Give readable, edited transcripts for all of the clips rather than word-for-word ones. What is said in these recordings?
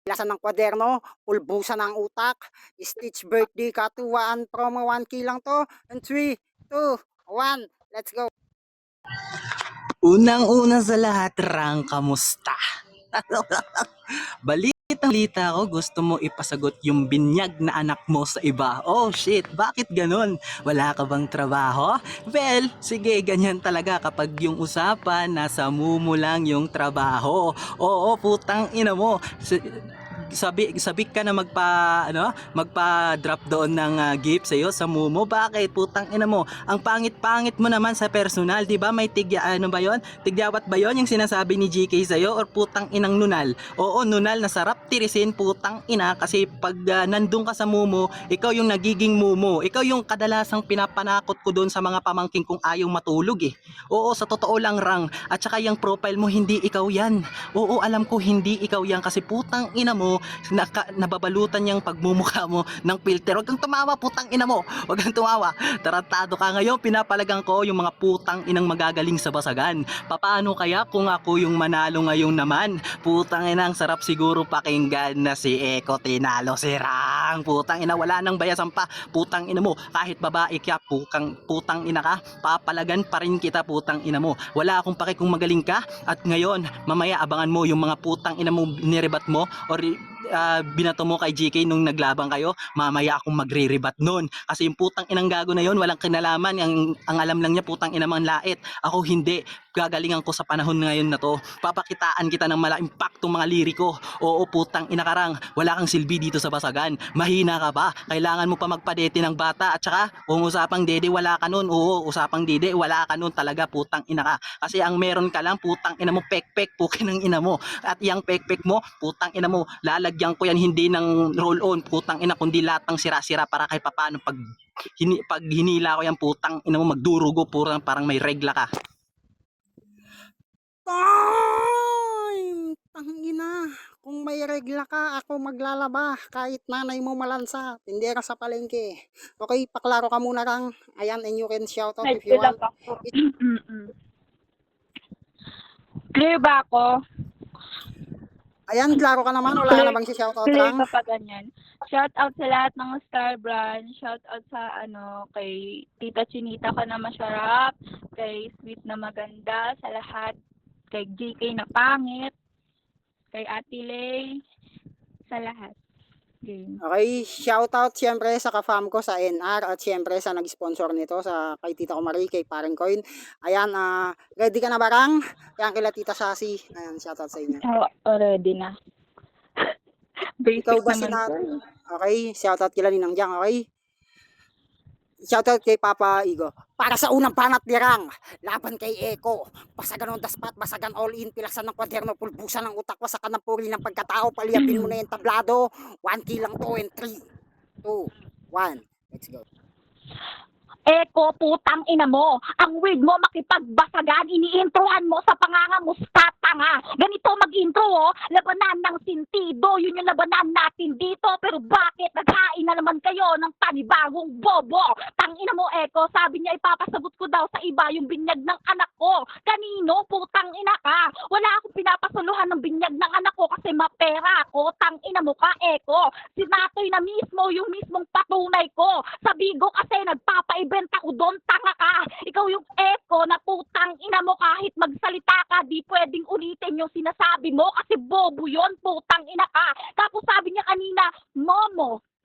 Lasan ng kwaderno, pulbusan ng utak, Stitch birthday katuwaan promo 1K lang 'to, and 3, 2, 1, let's go. Unang-una sa lahat, Rang, kamusta? Balitang-balita ko, gusto mo ipasagot yung binyag na anak mo sa iba. Oh shit, bakit ganun? Wala ka bang trabaho? Well, sige, ganyan talaga kapag yung usapan, nasa mumu lang yung trabaho. Oo, putang ina mo. Sabi ka na magpa-drop doon ng gift sa iyo sa Mumo. Bakit? Putang ina mo. Ang pangit-pangit mo naman sa personal, 'di ba? May tigya ano ba 'yon? Tigyawat ba 'yon yung sinasabi ni GK sa iyo or putang inang nunal? Oo, nunal na sarap tirisin, putang ina, kasi pag nandun ka sa Mumo, ikaw yung nagiging Mumo. Ikaw yung kadalasang pinapanakot ko doon sa mga pamangking kung ayaw matulog eh. Oo, sa totoo lang, Rang. At saka yung profile mo, hindi ikaw yan. Oo, alam ko hindi ikaw yan kasi putang ina mo, nababalutan yung pagmumukha mo ng filter. Huwag kang tumawa, putang ina mo. Huwag kang tumawa. Tarantado ka ngayon. Pinapalagang ko yung mga putang inang magagaling sa basagan. Paano kaya kung ako yung manalo ngayon naman? Putang ina, ang sarap siguro pakinggan na si Eko tinalo si Rang. Putang ina, wala nang bayasan pa. Putang ina mo, kahit babae kaya putang ina ka, papalagan pa rin kita, putang ina mo. Wala akong pake kung magaling ka. At ngayon, mamaya abangan mo yung mga putang ina mo nirebat mo or binato mo kay GK nung naglaban kayo. Mamaya akong magre-rebat nun kasi yung putang inang gago na yon walang kinalaman. Ang alam lang niya putang ina mang lait. Ako hindi. Gagalingan ko sa panahon ngayon na to. Papakitaan kita ng mala-impactong mga liriko. Oo, putang ina karang, wala kang silbi dito sa basagan. Mahina ka ba? Kailangan mo pa magpadete ng bata. At saka kung usapang dede, wala ka nun. Oo, usapang dede, wala ka nun talaga, putang ina ka. Kasi ang meron ka lang, putang ina mo, pek-pek, pukin ng ina mo. At yung pek-pek mo, putang ina mo, lalagyan ko yan hindi ng roll-on, putang ina, kundi latang sira-sira para kahit papaano pag hinila ko yan, putang ina mo, magdurugo, parang may regla ka. Time! Tangina, kung may regla ka, ako maglalaba kahit nanay mo malansa, tindera sa palengke. Okay, paklaro ka muna Rang. Ayan, and you can shout out if Medyo you lang want. ako. Clear ba ako? Ayan, klaro ka naman, wala ka na Clear, bang si shout out clear Rang? ka pa ganyan. Shout out sa lahat ng Star Brand. Shout out sa kay Tita Chinita ka na masarap. Kay Sweet na maganda. Sa lahat. Kay GK na pangit. Kay Ate Lay. Sa lahat. Game. Okay, shout out siyempre sa ka-fam ko sa NR at siyempre sa nag-sponsor nito sa kay Tita ko Marie, kay Paring Coin. Ayan, ready ka na ba Rang? Yan kila Tita Sassy. Ayan, shout out sa inyo. Oh, already na. Ikaw Basic ba naman sina to eh. Okay, shout out kila Ninang Jang, okay? Shoutout kay Papa Igo. Para sa unang panat ni Rang, laban kay Eko. Basagan on the spot, basagan all in, pilaksan ng kwaderno, pulbusan ng utak, wasakan ng puri ng pagkatao, paliyapin mo na yung tablado. 1K lang to, and 3, 2, 1, let's go. Eko, putang ina mo. Ang weird mo makipagbasagan, iniintrohan mo sa pangangamusta, tanga. Ganito mag-intro, oh. Labanan ng sintido, yun yung labanan natin dito. Pero bakit naghain na naman kayo ng panibagong bobo? Tang ina mo, Eko, sabi niya ipapasagot ko daw sa iba yung binyag ng anak ko. Kanino? Putang ina ka. Wala akong pinapasuluhan ng binyag ng anak ko kasi mapera ako. Tang ina mo ka, Eko. Si Natoy na mismo, yung mismong patunay ko. Sa Bigo kasi nagpapa-event ako doon, tanga ka. Ikaw yung Eko na putang ina mo, kahit magsalita ka, di pwedeng ulitin yung sinasabi mo kasi bobo yon, putang ina ka. Tapos sabi niya kanina,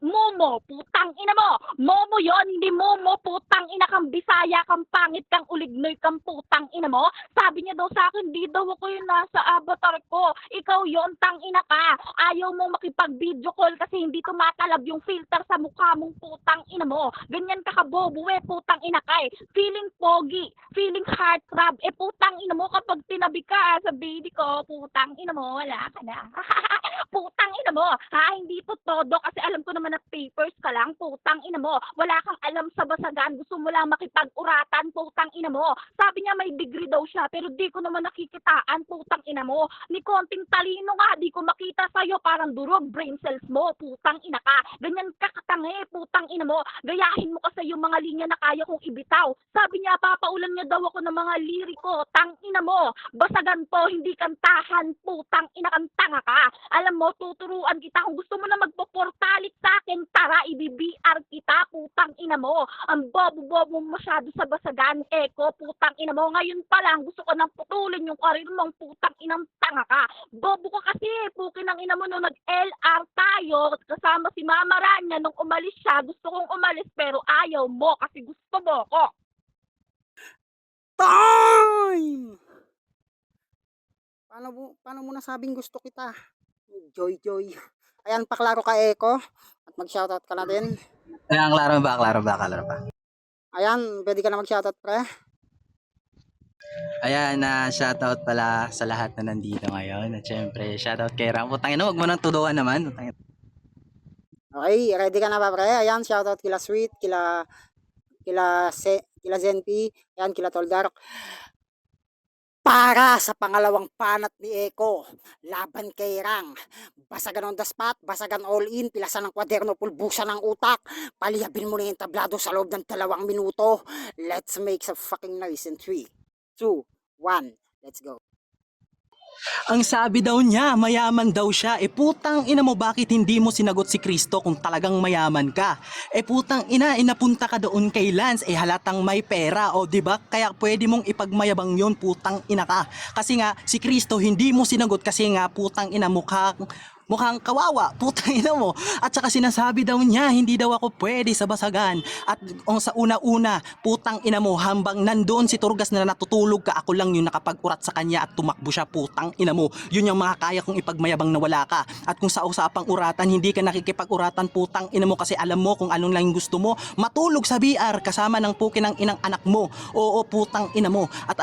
Momo, putang ina mo. Momo yon, hindi Momo, putang ina kang Bisaya, kang pangit, kang ulignoy, kang putang ina mo. Sabi niya daw sa akin, di daw ako yung nasa avatar ko. Ikaw yon, tang ina ka. Ayaw mong makipag-video call kasi hindi tumatalab yung filter sa mukha mong putang ina mo. Ganyan ka kabobo putang ina ka eh. Feeling pogi, feeling heartthrob, putang ina mo kapag tinabi ka sa baby ko, putang ina mo, wala ka na. Putang ina mo, hindi to todo kasi alam ko naman na papers ka lang, putang ina mo. Wala kang alam sa basagan, gusto mo lang makipag-uratan, putang ina ina mo. Sabi niya may degree daw siya, pero di ko naman nakikitaan, putang ina mo. Ni konting talino nga, di ko makita sa'yo, parang durog, brain cells mo, putang ina ka. Ganyan ka katangi, putang ina mo. Gayahin mo kasi yung mga linya na kaya kong ibitaw. Sabi niya, papaulan niya daw ako ng mga liriko, tang ina mo. Basagan to, hindi kantahan, putang ina kang tanga ka. Alam mo, tuturuan kita, kung gusto mo na magpo-portalit sa akin, tara, i-BR kita, putang ina mo. Ang bobo-bobo mo masyado sa basagan, Eko, putang ina mo. Ngayon pa lang, gusto ko nang putulin yung karir mong putang inang tanga ka. Bobo ka kasi, pukin ng ina mo nung nag-LR tayo, kasama si Mama Rania nung umalis siya. Gusto kong umalis pero ayaw mo kasi gusto mo ko. Time! Paano mo nasabing gusto kita? Joy. Ayan, paklaro ka, Eko. At mag-shoutout ka na din. Ayan, klaro ba, klaro ba, klaro ba. Ayan, pwede ka na mag-shoutout, pre. Ayan, shoutout pala sa lahat na nandito ngayon. At syempre, shoutout kay Ram. Putang ina, wag mo nang tuduan naman. Putang ina. Okay, ready ka na ba, pre? Ayan, shoutout kila Sweet, kila Zenpi, ayan, kila Toldark. Para sa pangalawang panat ni Eko, laban kay Rang. Basagan on the spot, basagan all in, pilasan ng kwaderno, pulbusan ng utak. Paliyabin mo na yung tablado sa loob ng 2 minuto. Let's make some fucking noise in 3, 2, 1, let's go. Ang sabi daw niya, mayaman daw siya. Putang ina mo, bakit hindi mo sinagot si Kristo kung talagang mayaman ka? Putang ina, napunta ka doon kay Lance, halatang may pera, o di ba? Kaya pwede mong ipagmayabang yon, putang ina ka. Kasi nga, si Kristo hindi mo sinagot kasi nga, putang ina, mukhang kawawa, putang ina mo. At saka sinasabi daw niya, hindi daw ako pwede sa basagan. At sa una-una, putang ina mo, hambang nandoon si Turgas na natutulog ka, ako lang yung nakapag-urat sa kanya at tumakbo siya, putang ina mo. Yun yung mga kaya kong ipagmayabang na wala ka. At kung sa usapang uratan, hindi ka nakikipag-uratan, putang ina mo, kasi alam mo kung anong lang yung gusto mo, matulog sa BR kasama ng pukin ng inang anak mo. Oo, putang ina mo. At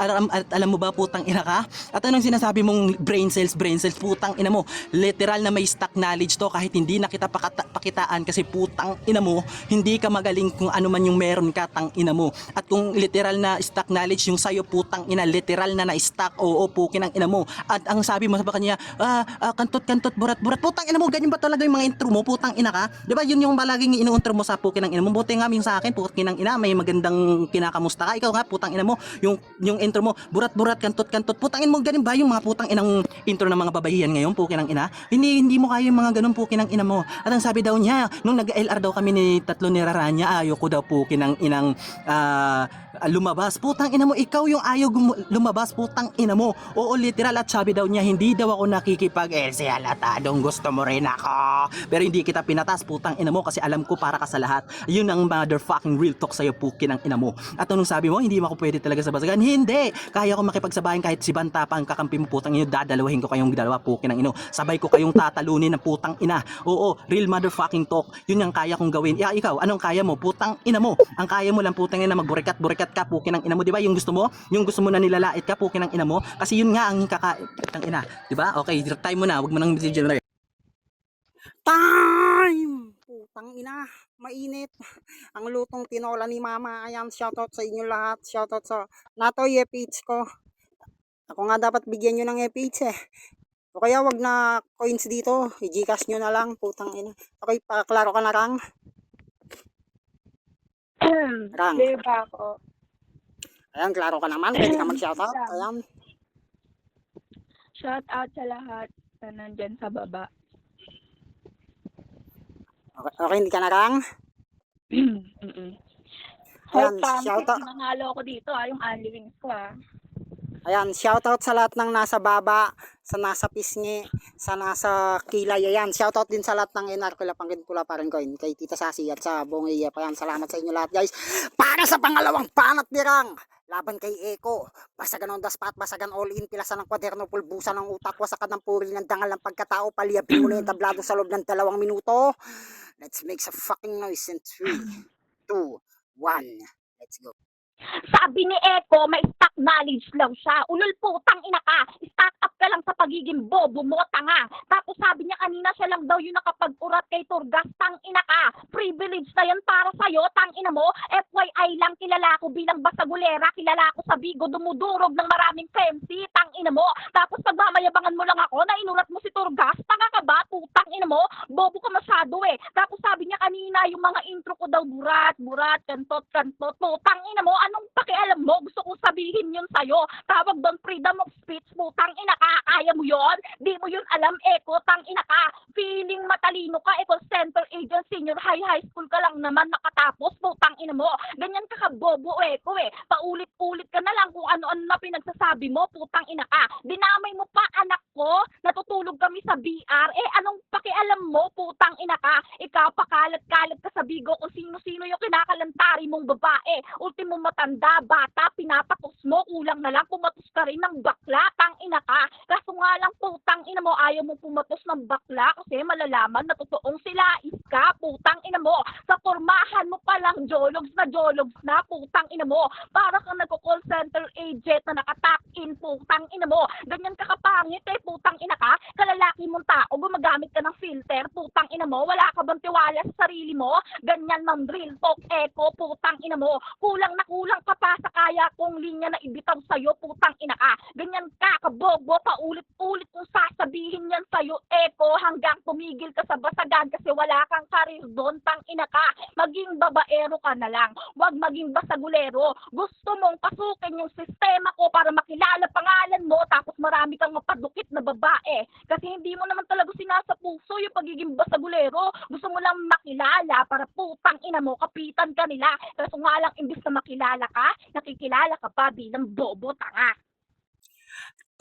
alam mo ba, putang ina ka? At anong sinasabi mong brain cells, putang ina mo. Literal na may stock knowledge to, kahit hindi na kita pakitaan kasi putang ina mo, hindi ka magaling kung ano man yung meron ka, tang ina mo. At kung literal na stock knowledge yung sayo, putang ina, literal na na-stock, oo, pukin ang ina mo. At ang sabi mo sa kanya, kantot, burat, putang ina mo, ganyan ba talaga yung mga intro mo, putang ina ka? Di ba yun yung palaging inuuntro mo sa pukin ang ina mo? Buti nga yung sa akin, pukin ang ina, may magandang kinakamusta ka. Ikaw nga, putang ina mo, yung intro mo, burat, kantot, putang ina mo, ganyan ba yung mga putang inang intro ng mga babahiyan ngayon, pukin ang ina? Hindi mo kaya yung mga ganun, pukin ang ina mo. At ang sabi daw niya, nung nag-LR daw kami ni tatlo ni Raranya, ayoko daw pukin ang inang lumabas. Putang ina mo, ikaw yung ayaw lumabas, putang ina mo. Oo, literal. At sabi daw niya, hindi daw ako nakikipag halatadong gusto mo rin ako. Pero hindi kita pinatas, putang ina mo, kasi alam ko para ka sa lahat. Yun ang motherfucking real talk sa'yo, pukin ang ina mo. At anong sabi mo, hindi mo ako pwede talaga sa basagan? Hindi! Kaya ko makipagsabayan kahit si Banta pa ang kakampi mo, putang ina, dadalawahin ko kayong dalawa, pukin ang ino. Sabay ko kayong tatalunin ng putang ina. Oo, real motherfucking talk. Yun ang kaya kong gawin. Ikaw, anong kaya mo? Putang ina mo. Ang kaya mo lang, putang ina, magburikat ka, pukin ang ina mo, di ba? Yung gusto mo na nilalait ka, pukin ang ina mo. Kasi yun nga ang putang ina, di ba? Okay, time mo na, wag mo nang video. Time! Putang ina, mainit. Ang lutong tinola ni Mama. Ayan, shoutout sa inyo lahat. Shoutout sa Natoy FH ko. Ako nga dapat bigyan nyo ng FH eh. O kaya wag na coins dito. I-Gcash nyo na lang. Putang ina. Okay, paklaro ka na, Rang. Rang. Clear ba ako? Ayan, klaro ka naman. Pwede ka mag-shoutout. Ayan. Shout out sa lahat na nandyan sa baba. Okay, hindi ka na, Rang. Ayan, shout out. Manalo ako dito yung only wings ko Ayan, shoutout sa lahat ng nasa baba, sa nasa pisngi, sa nasa kilay. Ayan, shoutout din sa lahat ng NR Lapangkin Pula Parin Coin, kay Tita Sasi at sa Buong Iya. Ayan, salamat sa inyo lahat, guys. Para sa pangalawang panat ni Rang, laban kay Eko, basagan on the spot, basagan all in, pilasan ng kwaderno, pulbusan ng utak, wasakan ng puri ng dangal ng pagkatao, paliyabin mo na yung tablado sa loob ng 2 minuto. Let's make some fucking noise in 3, 2, 1, let's go. Sabi ni Eko, may stock knowledge lang siya. Ulol putang ina ka. Stock up ka lang sa pagiging bobo mo, tanga. Tapos sabi niya kanina siya lang daw yung nakapag-urat kay Turgas, tang ina ka. Privilege na yan para sa'yo, tang ina mo. FYI lang, kilala ko bilang basagulera, kilala ko sa Bigo, dumudurog ng maraming fancy, tang ina mo. Tapos pagmamayabangan mo lang ako na inurat mo si Turgas, tanga ka ba, putang ina mo. Bobo ka masyado eh. Tapos sabi niya kanina, yung mga intro ko daw burat, kantot, putang ina mo. Anong pakialam mo? Gusto kong sabihin yun sa'yo. Tawag doon freedom of speech, putang ina ka. Kaya mo yun? Di mo yun alam, Eko, tang ina ka. Feeling matalino ka, Eko Center Agent, senior high school ka lang naman nakatapos, putang ina mo. Ganyan ka kabobo, Eko eh. Paulit-ulit ka na lang kung ano-ano na pinagsasabi mo, putang ina ka. Dinamay mo pa anak ko, natutulog kami sa BR. Eh, anong pakialam mo, putang ina ka? Ikaw, pakalat-kalat ka sa Bigo kung sino-sino yung kinakalantari mong babae. Ultimo matanda, bata, pinapatos mo, kulang na lang, pumatos ka rin ng bakla, tang ina ka. Kaso nga lang, putang ina mo, ayaw mo pumatos ng bakla kasi malalaman na totoong sila iska, putang ina mo. Sa formahan mo palang jologs na, putang ina mo. Para kang nagko-call center agent na nakatak in, putang ina mo. Ganyan ka kapangit eh, putang ina ka. Kalalaki mong tao, gumagamit ka ng filter, putang ina mo. Wala ka bang tiwala sa sarili mo? Ganyan mang real talk, Eko, putang ina mo. Kulang na kulang ka pa sa kaya kong linya na ibitaw sa'yo, putang ina ka. Ganyan ka, kabobo, paulit-ulit kung sasabihin yan sa'yo, Eko, hanggang tumigil ka sa basagan kasi wala kang karir doon, tang ina ka. Maging babaero ka na lang, wag maging basagulero. Gusto mong pasukin yung sistema ko para makilala pangalan mo tapos marami kang mapadukit na babae. Kasi hindi mo naman talaga sinasa puso yung pagiging basagulero. Gusto mo lang makilala para putang ina mo, kapitan ka nila. Kaso nga lang, imbis na makilala ka, nakikilala ka pa bilang bobo, tanga.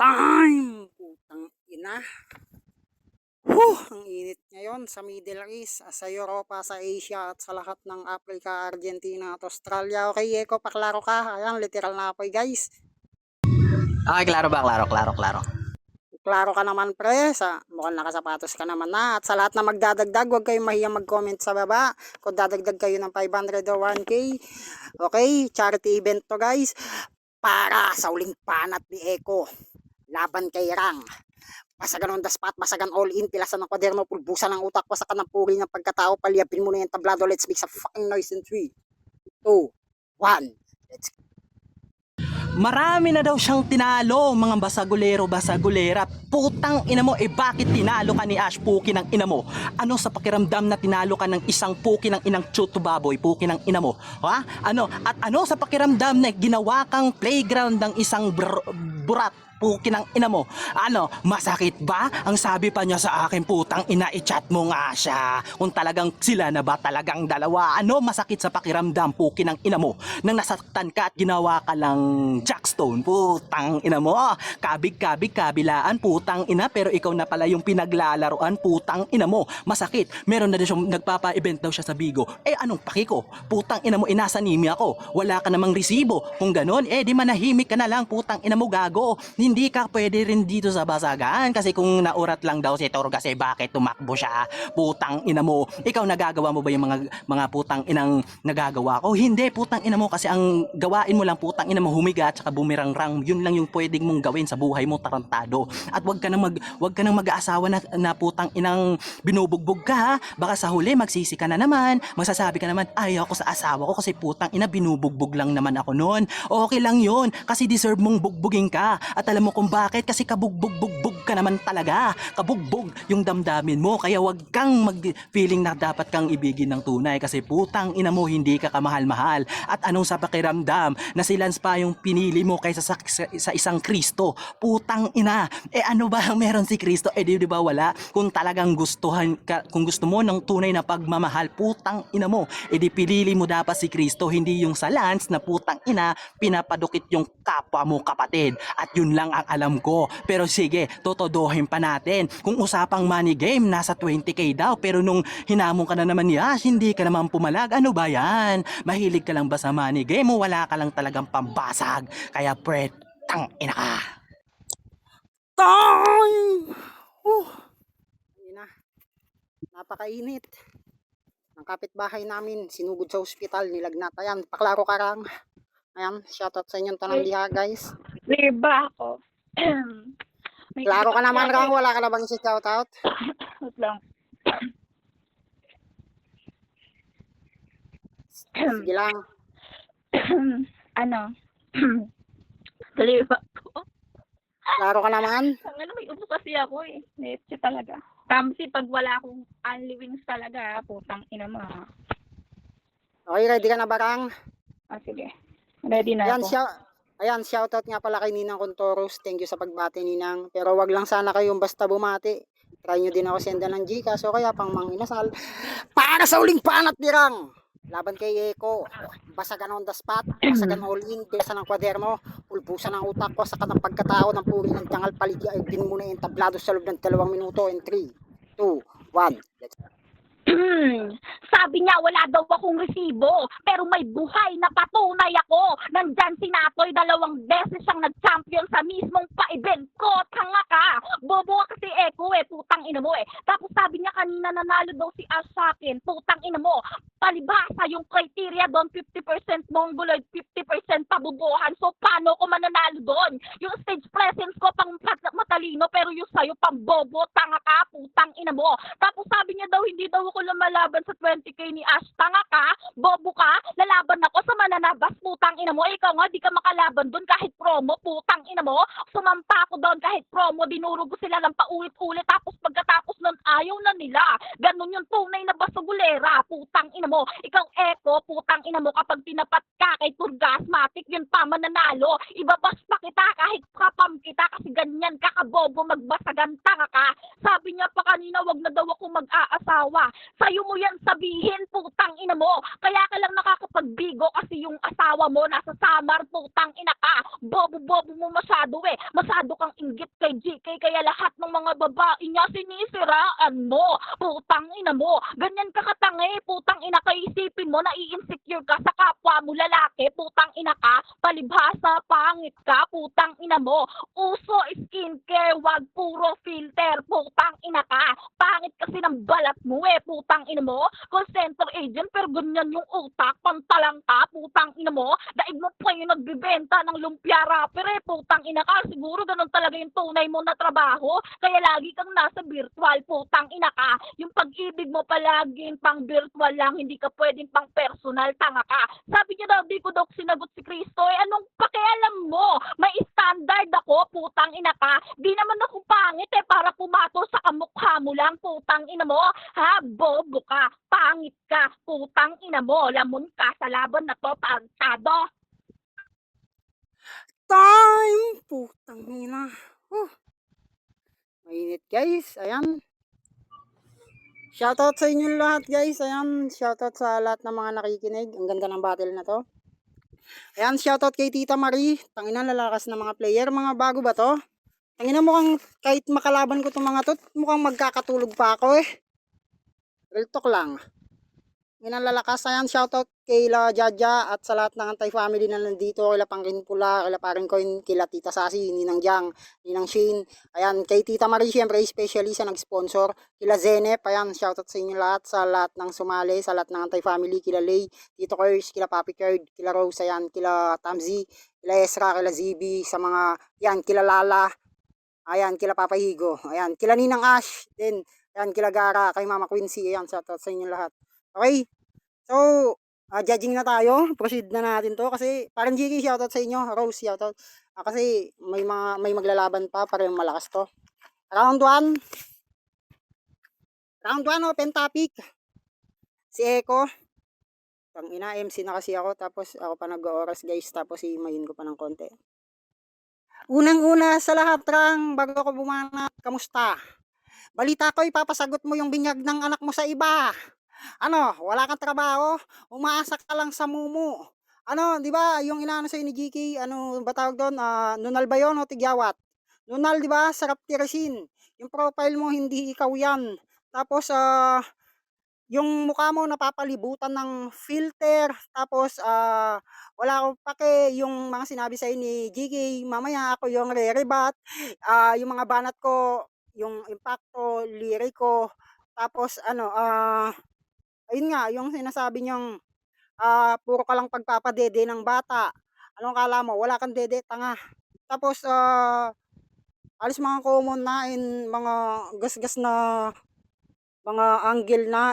Time! Putang ina. Ang init ngayon sa Middle East, sa Europa, sa Asia, at sa lahat ng Africa, Argentina, at Australia. Okay, Eko, paklaro ka. Ayan, literal na ako, guys. Okay, klaro ba? Klaro. Klaro ka naman, pre. Mukhang nakasapatos ka naman na. At sa lahat na magdadagdag, huwag kayong mahiyang mag-comment sa baba. Kung dadagdag kayo ng 500 o 1K. Okay, charity event to, guys. Para sa uling panat ni Eko. Laban kay Rang. Basagan on the spot, basagan all in, pilasan ng kwaderno, pulbusan ng utak, pasakan ng puri ng pagkatao, palyabin mo na yung tablado. Let's make some fucking noise in 3, 2, 1. Let's go. Marami na daw siyang tinalo, mga basagulera. Putang ina mo, bakit tinalo ka ni Ash, puki ng ina mo? Ano sa pakiramdam na tinalo ka ng isang puki ng inang chuto baboy, puki ng ina mo? Ha? At ano sa pakiramdam na ginawa kang playground ng isang burat? Puki ng ina mo. Masakit ba? Ang sabi pa niya sa akin, putang ina, i-chat mo nga siya. Kung talagang sila na ba talagang dalawa. Masakit sa pakiramdam, puki ng ina mo. Nang nasaktan ka at ginawa ka lang jackstone, putang ina mo. Kabig-kabig, kabilaan, putang ina. Pero ikaw na pala yung pinaglalaroan, putang ina mo. Masakit. Meron na din siyang nagpapa-event daw siya sa Bigo. Anong paki ko? Putang ina mo, inasanimi ako. Wala ka namang resibo. Kung ganon, di manahimik ka na lang, putang ina mo, gago. Hindi ka pwede rin dito sa basagan kasi kung naurat lang daw si Turgas, bakit tumakbo siya? Putang ina mo. Ikaw, nagagawa mo ba yung mga putang inang nagagawa ko? Hindi, putang ina mo, kasi ang gawain mo lang, putang ina mo, humiga at saka bumirangrang. Yun lang yung pwedeng mong gawin sa buhay mo, tarantado. At wag ka nang mag-aasawa na putang inang binubugbog ka, ha? Baka sa huli magsisi ka na naman, magsasabi ka naman, ayaw ko sa asawa ko kasi putang ina, binubugbog lang naman ako noon. Okay lang yun, kasi deserve mong bugbugin ka. At alam mo kung bakit? Kasi kabugbog-bugbog ka naman talaga. Kabugbog yung damdamin mo. Kaya wag kang mag-feeling na dapat kang ibigin ng tunay. Kasi putang ina mo, hindi ka kamahal-mahal. At anong sa pakiramdam na si Lance pa yung pinili mo kaysa sa isang Kristo? Putang ina. Ano ba ang meron si Kristo? Di ba wala? Kung talagang kung gusto mo ng tunay na pagmamahal, putang ina mo, di pinili mo dapat si Kristo, hindi yung sa Lance na putang ina, pinapadukit yung kapwa mo kapatid. At yun lang ang alam ko. Pero sige, totodohin pa natin. Kung usapang money game, nasa 20k daw. Pero nung hinamon ka na naman ni Ash, hindi ka naman pumalag. Ano ba yan? Mahilig ka lang ba sa money game o wala ka lang talagang pambasag? Kaya pre, tang ina ka. Time! Ina. Napakainit. Ang kapitbahay namin, sinugod sa ospital, nilagnat. Ayan, paklaro ka Rang. Ayan, shoutout sa inyong tanang diha, guys. Liba ako. May Klaro ka iba naman, kasi Rang, wala ka na bang si shoutout? Wait lang. Sige lang. Ano? Liba ko. Klaro ka naman. Ano, may upo kasi ako eh. Netse talaga. Kamsi pag wala akong only wings talaga, putang ina mo. Okay, ready ka na ba, Rang? Sige. Ready na Ayan, ako. ayan, shoutout nga pala kay Ninang Contoros. Thank you sa pagbati, Ninang. Pero wag lang sana kayong basta bumati. Try nyo din ako senda ng Gcash o kaya pang manginasal. Para sa uling panat ni Rang! Laban kay Eko. Basagan on the spot. Basagan all in. Pesa ng kwaderno. Pulbusan ng utak ko sa kanang pagkatao ng puri ng tangal paligya. Din mo na yung tablado sa loob ng 2 minuto. In 3, 2, 1. Let's Sabi niya wala daw akong resibo, pero may buhay na patunay ako. Nandyan si Natoy, 2 beses siyang nag-champion sa mismong pa-event ko. Tanga ka. Bobo ka kasi Eko eh, putang ina mo eh. Tapos sabi niya kanina nanalo daw si Ash sa akin. Putang ina mo. Palibhasa yung criteria doon, 50% mongoloid, 50% pabubuhan. So paano ko mananalo doon? Yung stage presence ko pang matalino, pero yung sa'yo pang bobo, tanga ka, putang ina mo. Tapos sabi niya daw hindi daw ako lumalaban sa 20k ni Ash. Tanga ka, bobo ka, lalaban ako sa mananabas, putang ina mo. Ikaw nga di ka makalaban doon kahit promo, putang ina mo. Sumampa ako doon kahit promo, dinuro ko sila ng paulit-ulit. Tapos pagkatapos nun ayaw na nila. Ganun yung tunay na basagulera, putang ina mo. Ikaw Eko, putang ina mo, kapag tinapat ka kay Turgasmatic, yun pa mananalo. Ibabas pa kita kahit kapam kita kasi ganyan ka kabobo, magbasagan, tanga ka. Sabi niya pa kanina wag na daw ako mag-aasawa. Sa'yo mo yan sabihin, putang ina mo. Kaya ka lang nakakapagbigo kasi yung asawa mo nasa Samar, putang ina ka. Bobo-bobo mo masyado eh. Masyado kang inggit kay GK, kaya lahat ng mga babae niya sinisiraan mo. Putang ina mo. Ganyan ka katangi, putang ina ka. Isipin mo, nai-insecure ka sa kapwa mo lalaki, putang ina ka. Palibhasa, pangit ka, putang ina mo. Uso skincare, wag puro filter, putang ina ka. Pangit kasi ng balat mo eh, putang ina mo. Call center agent, pero ganyan yung utak, pantalang ka, putang ina mo. Daig mo pa yung nagbibenta ng lumpia rapper eh, putang ina ka. Siguro ganun talaga yung tunay mo na trabaho, kaya lagi kang nasa virtual, putang ina ka. Yung pag-ibig mo palaging pang virtual lang, hindi ka pwedeng pang personal, tanga ka. Sabi niya daw, di ko daw sinagot si Kristo, eh anong pakialam mo? May standard ako, putang ina ka. Di naman ako pangit eh, para pumato sa kamukha mo lang, putang ina mo. Ha, bobo ka, pangit ka, putang ina mo. Lamon ka sa laban na to, pagtado. time! Putang ina. Mainit, guys. Ayan. Shoutout sa inyo lahat, guys. Ayan, shoutout sa lahat ng mga nakikinig. Ang ganda ng battle na to. Ayan, shoutout kay Tita Marie. Tangina, lalakas na mga player. Mga bago ba to? Tangina, mukhang kahit makalaban ko itong mga to, mukhang magkakatulog pa ako eh. Real talk lang. Yan lalakas. Ayan, shoutout kay La Jaja at sa lahat ng Antay family na nandito. Kila Pangkin Pula, kila Paring Coin, kila Tita Sasi, Ninang Jang, Ninang Shane. Ayan, kay Tita Marie, syempre, especially sa nag-sponsor. Kila Zenep, ayan, shoutout sa inyo lahat, sa lahat ng sumali, sa lahat ng Antay family. Kila Lay, Tito Kers, kila Papi Kerd, kila Rose, ayan, kila Tamzi, kila Ezra, kila ZB, sa mga, yan, kila Lala, ayan, kila Papa Higo, ayan, kila Ninang Ash, din, ayan, kila Gara, kay Mama Quincy, ayan, shoutout sa inyo lahat. Okay, so, judging na tayo, proceed na natin to kasi parang GK shoutout sa inyo, Rose shoutout. Kasi may maglalaban pa, parang malakas to. Round 1. Round 1 open topic. Si Eko. Ina MC na kasi ako tapos ako pa nag-oras guys tapos imayin ko pa ng konti. Unang-una sa lahat, Rang, bago ako bumanat, kamusta? Balita ko ipapasagot mo yung binyag ng anak mo sa iba. Ano, wala kang trabaho, umaasa ka lang sa mumu. Ano, 'di ba, yung inaano sa ni GK, ano ba tawag doon? Nunal ba 'yon o tigyawat? Nunal, 'di ba? Sarap tirasin. Yung profile mo hindi ikaw 'yan. Tapos yung mukha mo napapalibutan ng filter. Tapos wala akong pake yung mga sinabi sa ni GK. Mamaya ako yung re-rebat. Yung mga banat ko, yung impacto, liriko. Tapos ano, ayun nga, yung sinasabi niyang puro ka lang pagpapadede ng bata. Anong akala mo? Wala kang dede, tanga. Tapos, alis mga common na mga gasgas na mga angle na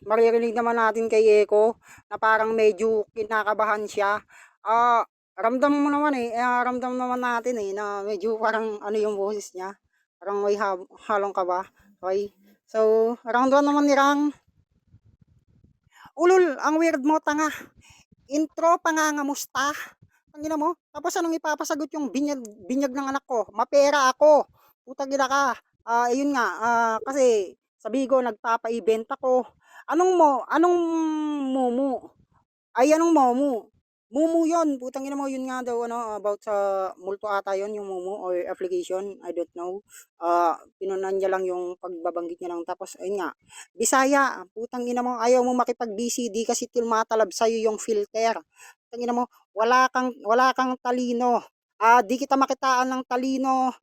maririnig naman natin kay Eko na parang medyo kinakabahan siya. Ramdam mo naman ramdam naman natin na medyo parang ano yung boses niya. Parang may halong kaba. Okay. So, round 1 naman ni Rang. Ulul, ang weird mo, tanga. Intro, pangangamusta. Ang ina mo. Tapos anong ipapasagot yung binyag ng anak ko? Mapera ako. Putang ina ka. Ayun nga, kasi sa Bigo nagpapa-event ako. Anong mumu? Ay, anong momu? Mumu yon, putang ina mo, yun nga daw, about sa multo ata yon yung mumu or application, I don't know. Pinunan niya lang yung pagbabanggit niya lang, tapos, ayun nga, Bisaya, putang ina mo, ayaw mo makipag-BCD kasi tumatalab sa'yo yung filter. Putang ina mo, wala kang talino. Di kita makitaan ng talino,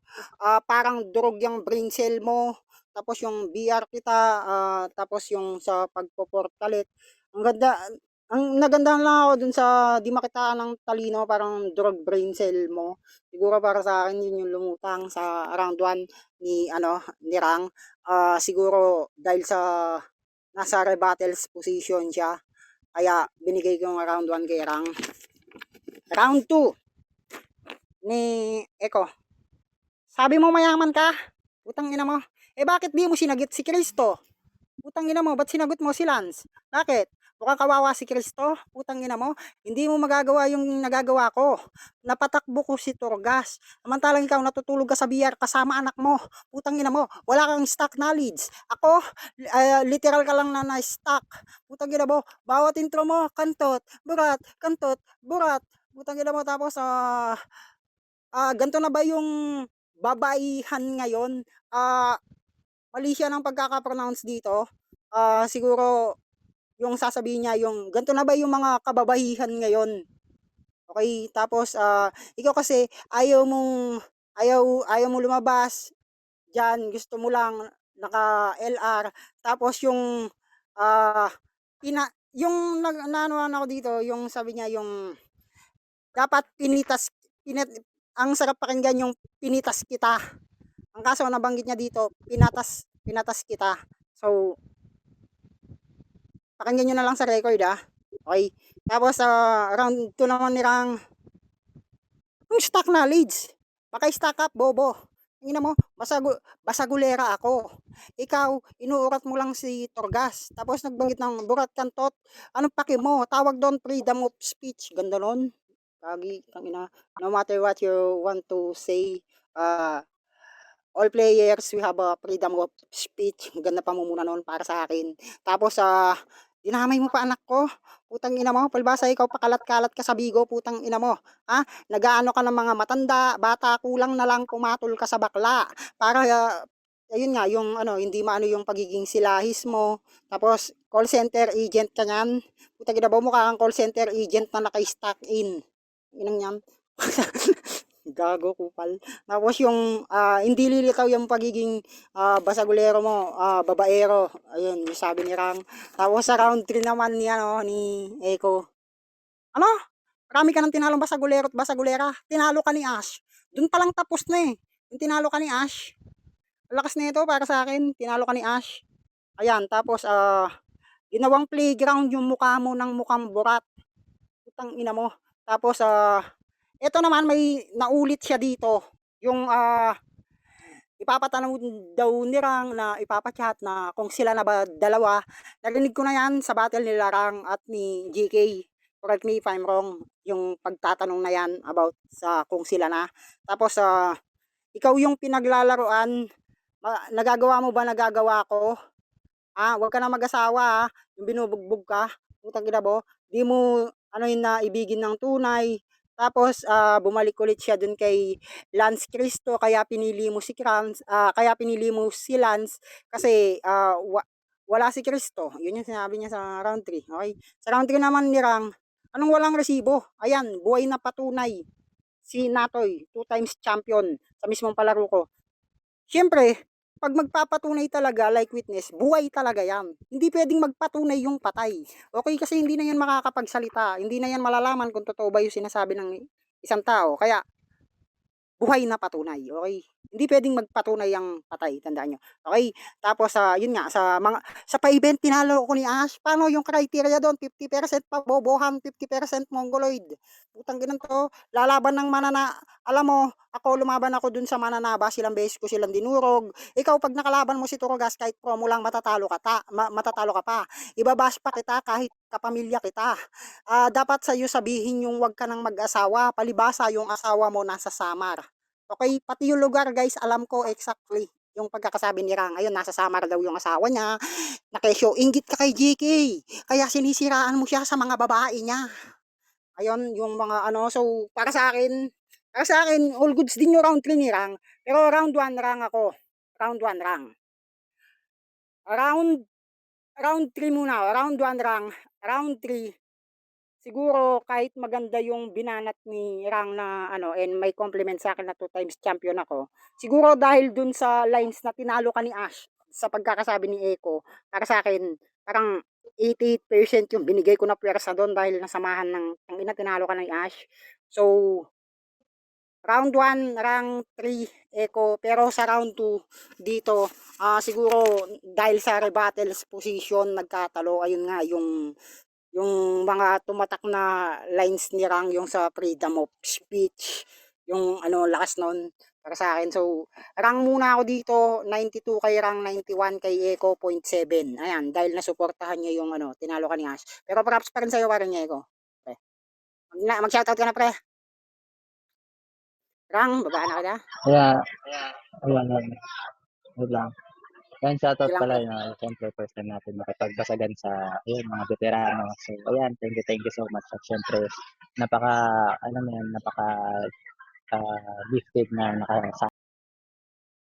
parang durog yung brain cell mo, tapos yung BR kita, tapos yung sa pagpoportalit, ang ganda, ang nagandahan lang ako dun sa di makitaan ng talino, parang drug brain cell mo. Siguro para sa akin yun yung lumutang sa round 1 ni Rang. Siguro dahil sa nasa rebuttals position siya. Kaya binigay ko yung round 1 kay Rang. Round 2 ni Eko. Sabi mo mayaman ka? Putang ina mo. Bakit di mo sinagit si Kristo? Putang ina mo, ba't sinagot mo si Lance? Bakit? Mukhang kawawa si Kristo? Putang ina mo, hindi mo magagawa yung nagagawa ko. Napatakbo ko si Turgas. Samantalang ikaw natutulog ka sa BR kasama anak mo. Putang ina mo, wala kang stock knowledge. Ako, literal ka lang na na-stock. Putang ina mo, bawat intro mo, kantot, burat. Putang ina mo, tapos, ganito na ba yung babaihan ngayon? Mali siya ng pagkaka-pronounce dito. Siguro yung sasabihin niya yung ganito na ba yung mga kababahihan ngayon. Okay, tapos ikaw kasi ayaw mo lumabas diyan, gusto mo lang naka LR, tapos yung ah yung naanoan ako dito, yung sabi niya yung dapat ang sarap pakinggan yung pinitas kita. Ang kaso nabanggit niya dito, pinatas kita. So, pakinggan nyo na lang sa record Okay. Tapos round 2 naman nilang yung stock knowledge. Paka-stack up, bobo. Tingnan mo, basagulera ako. Ikaw, inuurat mo lang si Torgas. Tapos nagbanggit ng burat kantot. Anong paki mo? Tawag doon freedom of speech. Ganda nun. Kagi, tangina. No matter what you want to say, all players, we have a freedom of speech. Ganda pa mo muna noon para sa akin. Tapos, dinamay mo pa anak ko. Putang ina mo, palbasa ikaw pakalat-kalat ka sa Bigo, putang ina mo. Nagaano ka ng mga matanda, bata, kulang na lang pumatol ka sa bakla. Para, ayun nga, yung hindi maano yung pagiging silahis mo. Tapos, call center agent ka niyan. Putang ina mo, mukha kang call center agent na naka-stack in. Inang yan. Gago, kupal. Tapos yung hindi lilitaw yung pagiging basagulero mo, babaero. Ayun, yung sabi ni Rang. Tapos sa round 3 naman ni Eko. Ano? Marami ka ng tinalong basagulero at basagulera. Tinalo ka ni Ash. Doon pa lang tapos na Yung tinalo ka ni Ash. Lakas na ito para sa akin. Tinalo ka ni Ash. Ayan, tapos ginawang playground yung mukha mo ng mukhang burat. Putang ina mo. Tapos ito naman may naulit siya dito. Yung ipapatanong daw ni Rang na ipapachat na kung sila na ba dalawa. Narinig ko na yan sa battle ni Rang at ni GK. Correct me if I'm wrong. Yung pagtatanong na yan about sa kung sila na. Tapos ikaw yung pinaglalaroan. Nagagawa mo ba nagagawa ko? Wag ka na mag-asawa yung binubugbog ka. Putang ina mo. Di mo yun na ibigin ng tunay. Tapos bumalik ulit siya dun kay Lance Cristo, kaya pinili mo si Lance kasi wala si Cristo. Yun yung sinabi niya sa round 3. Okay? Sa round 3 naman ni Rang, anong walang resibo? Ayan, buhay na patunay. Si Natoy, 2 times champion sa mismong palaro ko. Siyempre, pag magpapatunay talaga like witness, buhay talaga yan. Hindi pwedeng magpatunay yung patay. Okay, kasi hindi na yan makakapagsalita. Hindi na yan malalaman kung totoo ba yung sinasabi ng isang tao. Kaya, buhay na patunay, okay? Hindi pwedeng magpatunay ang patay, tandaan nyo. Okay? Tapos, yun nga, sa pa-event, tinalo ko ni Ash. Paano yung criteria doon? 50% pabobohan, 50% mongoloid. Putang ginanto, lalaban ng manana. Alam mo, ako lumaban ako dun sa mananaba, silang beses ko silang dinurog. Ikaw, pag nakalaban mo si Turogas, kahit promo lang, matatalo ka pa. Ibabash pa kita kahit kapamilya kita. Dapat sa'yo sabihin yung wag ka nang mag-asawa, palibasa yung asawa mo nasa Samar. Okay, pati yung lugar guys, alam ko exactly yung pagkakasabi ni Rang. Ayun, nasa Samar daw yung asawa niya. Nakesyo, inggit ka kay GK. Kaya sinisiraan mo siya sa mga babae niya. Ayun, yung mga ano, so para sa akin, all goods din yung round 3 ni Rang. Pero round 1 Rang ako. Round 1 Rang. Round 3 muna, round 1 Rang. Round 3, siguro kahit maganda yung binanat ni Rang na ano and may compliment sa akin na 2 times champion ako. Siguro dahil dun sa lines na tinalo ka ni Ash sa pagkakasabi ni Eko, para sa akin parang 88% yung binigay ko na pwersa doon dahil nasamahan ng ina tinalo ka ni Ash. So, round 1, round 3, Eko. Pero sa round 2, dito, siguro dahil sa rebattles position, nagkatalo. Ayun nga, yung mga tumatak na lines ni Rang, yung sa freedom of speech, yung ano, lakas nun para sa akin. So, Rang muna ako dito, 92 kay Rang, 91 kay Eko, 0.7. Ayan, dahil nasuportahan niya yung ano, tinalo ka ni Ash. Pero props pa rin sa'yo, parang niya Eko. Pre. Mag-shoutout ka na, pre. Rang, babaan na kita. Kaya, ayan, yun lang. Yan, Sige shoutout lang, pala pre. yun. Siyempre, first time natin makipagbasagan sa ayun, mga veterano. So, ayan, thank you so much. At siyempre, napaka, ano mo yan, napaka gifted na